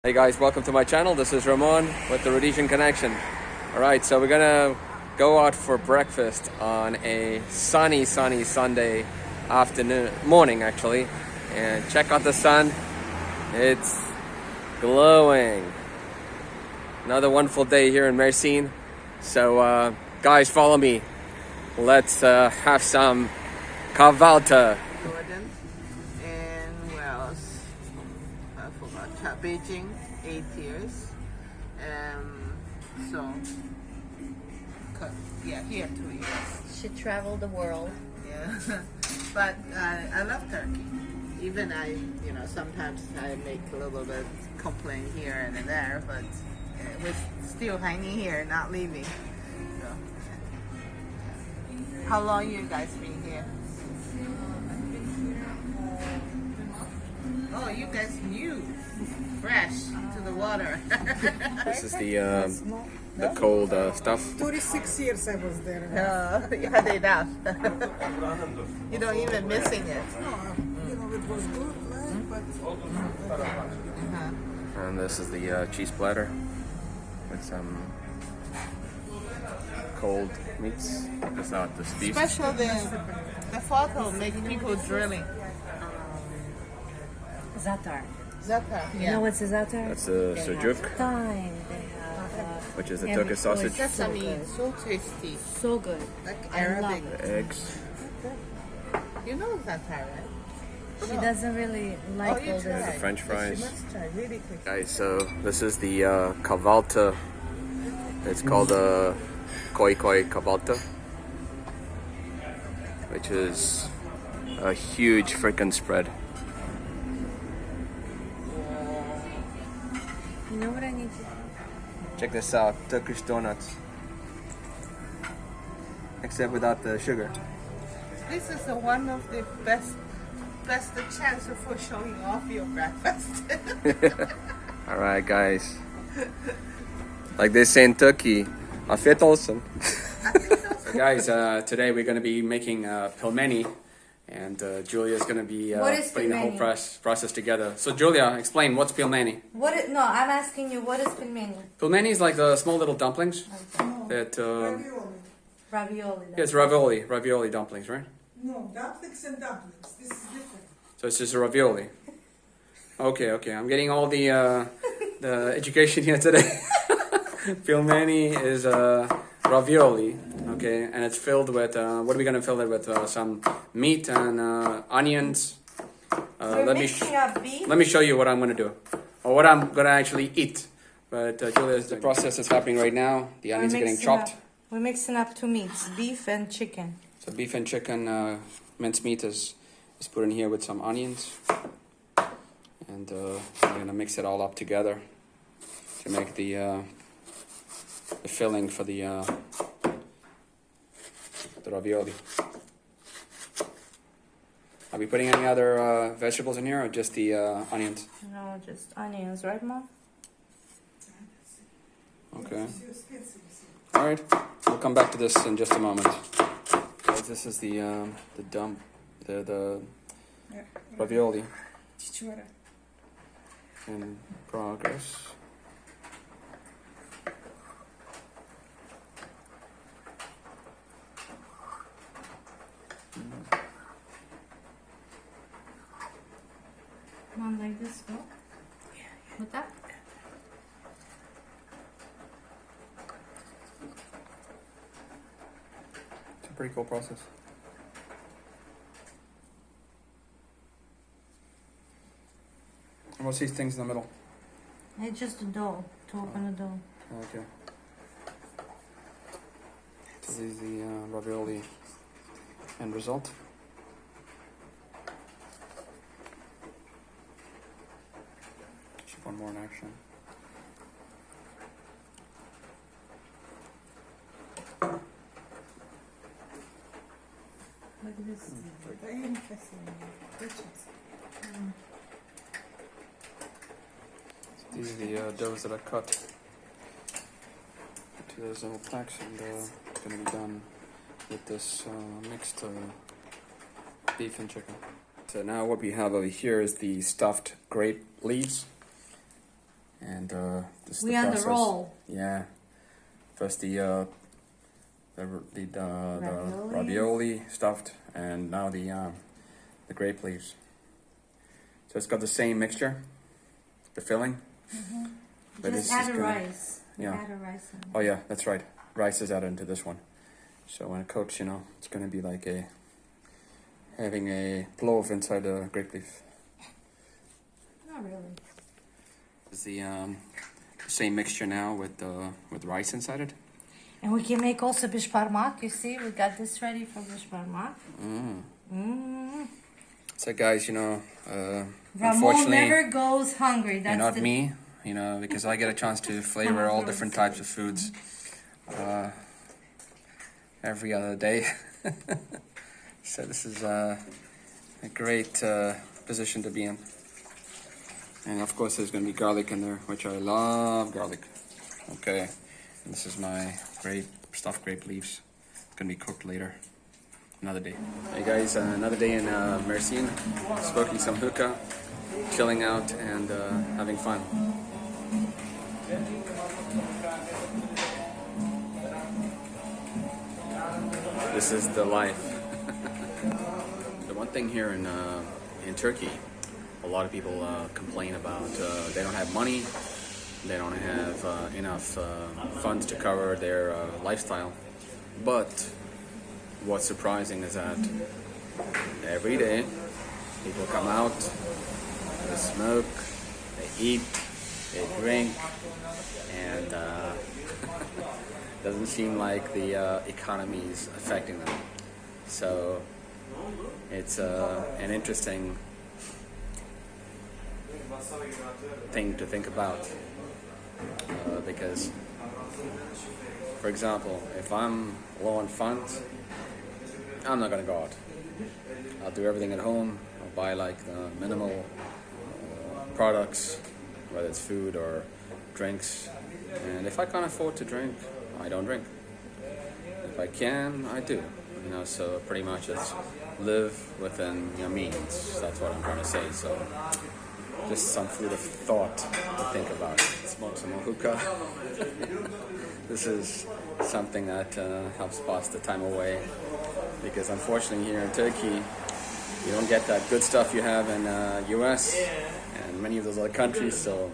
Hey guys, welcome to my channel. This is Ramon with the Rhodesian Connection. Alright, so we're gonna go out for breakfast on a sunny Sunday morning actually. And check out the sun. It's glowing. Another wonderful day here in Mersin. So guys, follow me. Let's have some kahvalti. Jordan and where else? I forgot. Beijing, 8 years. So, yeah, here 2 years. She traveled the world. Yeah, but I love Turkey. Even sometimes I make a little bit complaint here and there, but we're still hanging here, not leaving. So, how long you guys been here? Oh, you guys new, fresh to the water. This is the cold stuff. 36 years I was there. You had enough. You don't even missing it. It was good, but And this is the cheese platter with some cold meats. It's not this beef. Special the photo make people drilling. Zatar. Zata, You know what's a zatar? That's a They sujuk, have thyme. They have which is a every Turkish sausage. choice. Sesame, so tasty, so good. like I Arabic. love Eggs. You know Zata, right? She doesn't really like you all try. this. The French You fries. must try, really tasty. Guys, so this is the kahvalti. It's called koi kahvalti, which is a huge freaking spread. You know what I need to do? Check this out, Turkish donuts. Except without the sugar. This is one of the best chance for showing off your breakfast. Alright guys. Like they say in Turkey, afiyet olsun. So guys, today we're going to be making pilmeni. And Julia's going to be What is putting the whole pilmeni? process together. So Julia, explain, what's pilmeni? No, I'm asking you, what is pilmeni? Pilmeni is like the small little dumplings. no. That Ravioli. yeah, it's ravioli dumplings, right? No, dumplings and dumplings. This is different. So it's just a ravioli. Okay, I'm getting all the education here today. Pilmeni is ravioli, okay, and it's filled with what are we gonna fill it with? Some meat and onions. Let me show you what I'm gonna do, or what I'm gonna actually eat. But Julia's the process is happening right now. The onions are getting chopped. We're mixing up two meats, beef and chicken. So beef and chicken minced meat is put in here with some onions, and we're gonna mix it all up together to make the filling for the ravioli. Are we putting any other vegetables in here, or just the onions? No, just onions, right, Mom? Okay. All right. We'll come back to this in just a moment. Guys, this is the ravioli in progress. Mom, like this, go? Yeah. With that? It's a pretty cool process. And what's these things in the middle? It's just a dough, to open the dough. Okay. So this is the ravioli end result. Just one more in action. Look at this. So these are the doughs that I cut to those little packs, and going to be done with this mixed beef and chicken. So now what we have over here is the stuffed grape leaves, And this is We the on the process. roll. Yeah. First the ravioli stuffed, and now the grape leaves. So it's got the same mixture, the filling. But Just this add is a gonna- rice. Yeah. Add a rice in Oh yeah, that's right. Rice is added into this one. So when it cooks, you know, it's gonna be like having a plov inside a grape leaf. Not really. It's the same mixture now with rice inside it. And we can make also bishparmak. You see, we got this ready for bishparmak. So guys, you know, Ramon unfortunately, never goes hungry. That's you're not the me, you know, because I get a chance to flavor all different types of foods every other day. So this is a great position to be in. And of course there's going to be garlic in there, which I love garlic. Okay, and this is my stuffed grape leaves. It's going to be cooked later. Another day. Hey guys, another day in Mersin, smoking some hookah, chilling out and having fun. This is the life. The one thing here in Turkey, a lot of people complain about they don't have money, they don't have enough funds to cover their lifestyle. But what's surprising is that every day people come out, they smoke, they eat, they drink, and doesn't seem like the economy is affecting them. So it's an interesting thing to think about because, for example, if I'm low on funds, I'm not gonna go out. I'll do everything at home. I'll buy like the minimal products, whether it's food or drinks. And if I can't afford to drink, I don't drink. If I can, I do. You know, so pretty much it's live within your means. That's what I'm trying to say. So just some food of thought to think about. Smoke some more hookah. This is something that helps pass the time away, because unfortunately here in Turkey you don't get that good stuff you have in US and many of those other countries. So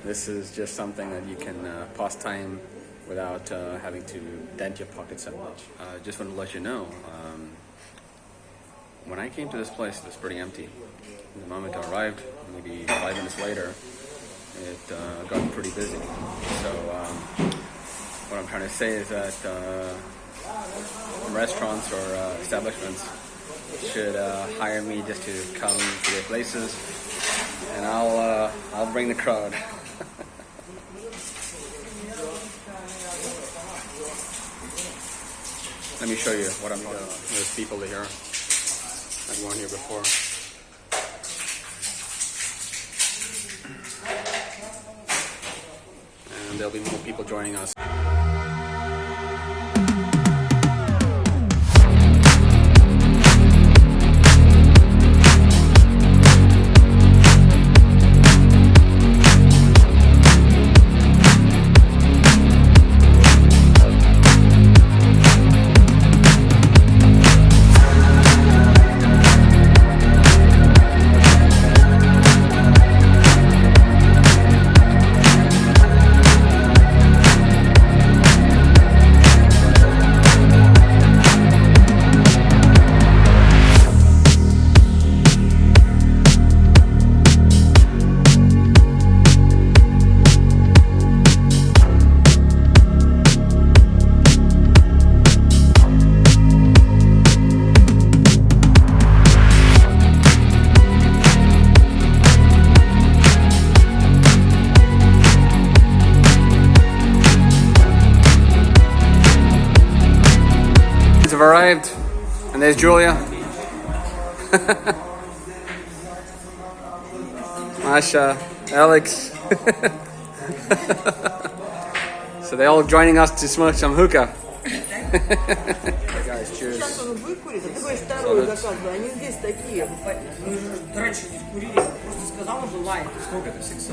this is just something that you can pass time without having to dent your pocket so much. Just want to let you know, when I came to this place, it was pretty empty. The moment I arrived, maybe 5 minutes later, it got pretty busy. So what I'm trying to say is that restaurants or establishments should hire me just to come to their places, and I'll bring the crowd. Let me show you what I'm doing. There's people here. I've gone here before. And there'll be more people joining us. Have arrived, and there's Julia. Masha, Alex. So they're all joining us to smoke some hookah. Hey guys, cheers. Выкурить, а такой второй заказывай. Они здесь такие. раньше здесь курили, просто сказал, он был лайт. Сколько это? 6